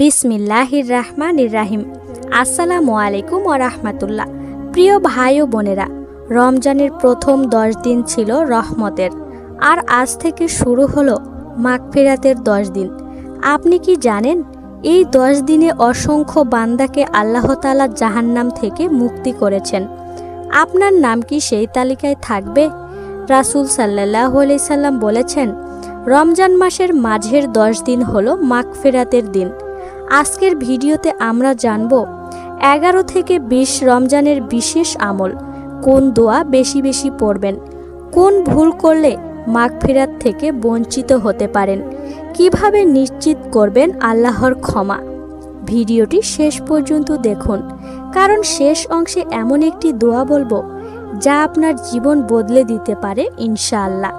বিসমিল্লাহির রহমানির রাহিম। আসসালামু আলাইকুম ওয়া রাহমাতুল্লাহ। প্রিয় ভাই ও বোনেরা, রমজানের প্রথম 10 দিন ছিল রহমতের, আর আজ থেকে শুরু হলো মাগফিরাতের 10 দিন। আপনি কি জানেন এই 10 দিনে অসংখ্য বান্দাকে আল্লাহ তাআলা জাহান্নাম থেকে মুক্তি করেছেন? আপনার নাম কি সেই তালিকায় থাকবে? রাসূল সাল্লাল্লাহু আলাইহি সাল্লাম বলেছেন, রমজান মাসের মাঝের 10 দিন হলো মাগফিরাতের দিন। আজকের ভিডিওতে আমরা জানব 11 থেকে 20 রমজানের বিশেষ আমল, কোন দোয়া বেশি বেশি পড়বেন, কোন ভুল করলে মাগফিরাত থেকে বঞ্চিত হতে পারেন, কিভাবে নিশ্চিত করবেন আল্লাহর ক্ষমা। ভিডিওটি শেষ পর্যন্ত দেখুন, কারণ শেষ অংশে এমন একটি দোয়া বলবো যা আপনার জীবন বদলে দিতে পারে ইনশাআল্লাহ।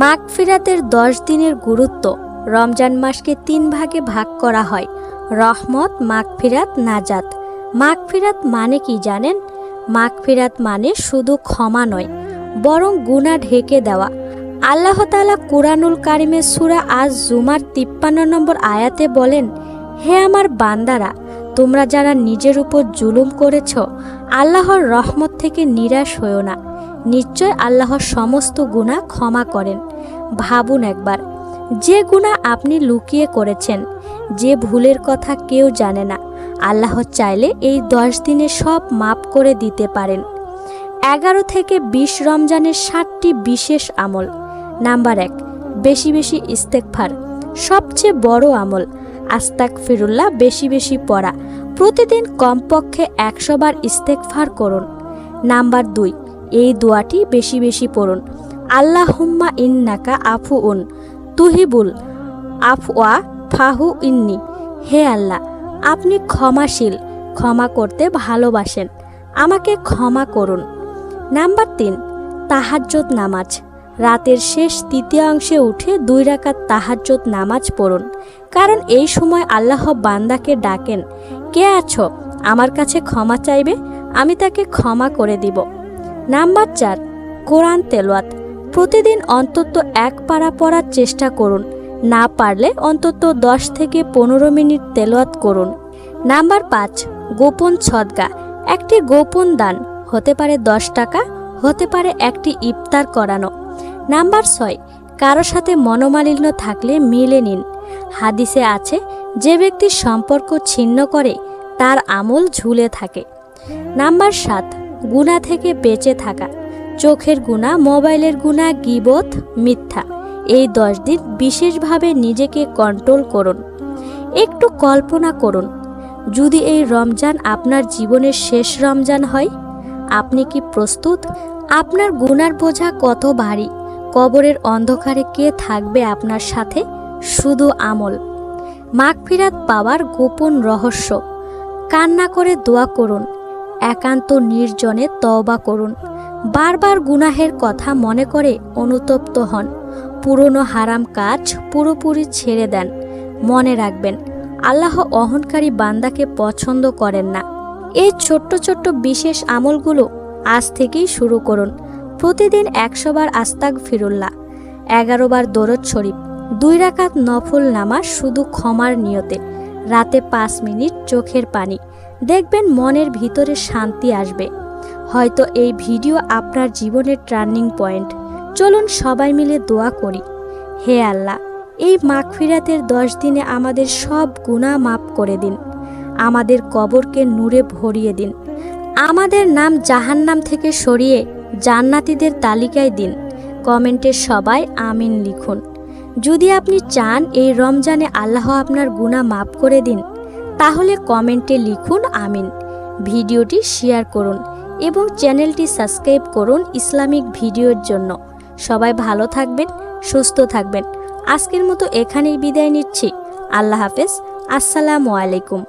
মাগফিরাতের 10 দিনের গুরুত্ব। রমজান মাসকে 3 ভাগে ভাগ করা হয়: রহমত, মাগফিরাত, নাজাত। মাগফিরাত মানে কি জানেন? মাগফিরাত মানে শুধু ক্ষমা নয়, বরং গুনাহ ঢেকে দেওয়া। আল্লাহ তাআলা কুরআনুল কারিমে সূরা আজ-জুমার 53 নম্বর আয়াতে বলেন, হে আমার বান্দারা, তোমরা যারা নিজের উপর জুলুম করেছ, আল্লাহর রহমত থেকে নিরাশ হয়ো না। নিশ্চয় আল্লাহ সমস্ত গুনাহ ক্ষমা করেন। ভাবুন একবার, যে গুনাহ আপনি লুকিয়ে করেছেন, যে ভুলের কথা কেউ জানে না, আল্লাহ চাইলে এই 10 দিনে সব মাফ করে দিতে পারেন। 11 থেকে 20 রমজানের 7টি বিশেষ আমল। নাম্বার 1, বেশি বেশি ইস্তেগফার। সবচেয়ে বড় আমল আস্তাগফিরুল্লাহ বেশি বেশি পড়া। প্রতিদিন কমপক্ষে 100 বার ইস্তেগফার করুন। নাম্বার 2, এই দোয়াটি বেশি বেশি পড়ুন, আল্লাহুম্মা ইন্নাকা আফুউন তুহিবুল আফওয়া ফাহু ইন্নি। হে আল্লাহ, আপনি ক্ষমাশীল, ক্ষমা করতে ভালোবাসেন, আমাকে ক্ষমা করুন। নাম্বার 3, তাহাজ্জুদ নামাজ। রাতের শেষ তৃতীয়াংশে উঠে 2 রাকাত তাহাজ্জুদ নামাজ পড়ুন, কারণ এই সময় আল্লাহ বান্দাকে ডাকেন, কে আছো আমার কাছে ক্ষমা চাইবে, আমি তাকে ক্ষমা করে দিব। নাম্বার 4, কোরআন তেলাওয়াত। প্রতিদিন অন্তত 1 পারা পড়ার চেষ্টা করুন, না পারলে অন্তত 10 থেকে 15 মিনিট তেলাওয়াত করুন। নাম্বার 5, গোপন সদকা। একটি গোপন দান, হতে পারে 10 টাকা, হতে পারে একটি ইফতার করানো। নাম্বার 6, কারো সাথে মনোমালিন্য থাকলে মিলে নিন। হাদিসে আছে, যে ব্যক্তি সম্পর্ক ছিন্ন করে তার আমল ঝুলে থাকে। নাম্বার 7, গুনাহ থেকে বেঁচে থাকা। চোখের গুনাহ, মোবাইলের গুনাহ, গীবত, মিথ্যা। এই 10 দিন বিশেষভাবে নিজেকে কন্ট্রোল করুন। একটু কল্পনা করুন, যদি এই রমজান আপনার জীবনের শেষ রমজান হয়, আপনি কি প্রস্তুত? আপনার গুনার বোঝা কত ভারী, কবরের অন্ধকারে কে থাকবে আপনার সাথে? শুধু আমল। মাগফিরাত পাওয়ার গোপন রহস্য। কান্না করে দোয়া করুন, একান্ত নির্জনে তওবা করুন, বারবার গুনাহের কথা মনে করে অনুতপ্ত হন, পুরনো হারাম কাজ পুরোপুরি ছেড়ে দেন। মনে রাখবেন, আল্লাহ অহংকারী বান্দাকে পছন্দ করেন না। এই ছোট্ট ছোট্ট বিশেষ আমলগুলো আজ থেকেই শুরু করুন। প্রতিদিন 100 বার আস্তাগফিরুল্লাহ, 11 বার দরুদ শরীফ, 2 রাকাত নফল নামাজ শুধু ক্ষমার নিয়তে, রাতে 5 মিনিট চোখের পানি। দেখবেন মনের ভিতরে শান্তি আসবে। হয়তো এই ভিডিও আপনার জীবনের টার্নিং পয়েন্ট। চলুন সবাই মিলে দোয়া করি, হে আল্লাহ, এই মাগফিরাতের 10 দিনে আমাদের সব গুনাহ মাফ করে দিন, আমাদের কবরকে নূরে ভরিয়ে দিন, আমাদের নাম জাহান্নাম থেকে সরিয়ে জান্নাতীদের তালিকায় দিন। কমেন্টে সবাই আমিন লিখুন। যদি আপনি চান এই রমজানে আল্লাহ আপনার গুনাহ মাফ করে দিন, তাহলে কমেন্টে লিখুন আমিন। ভিডিওটি শেয়ার করুন এবং চ্যানেলটি সাবস্ক্রাইব করুন ইসলামিক ভিডিওর জন্য। সবাই ভালো থাকবেন, সুস্থ থাকবেন। আজকের মতো এখানেই বিদায় নিচ্ছি। আল্লাহ হাফেজ। আসসালামু আলাইকুম।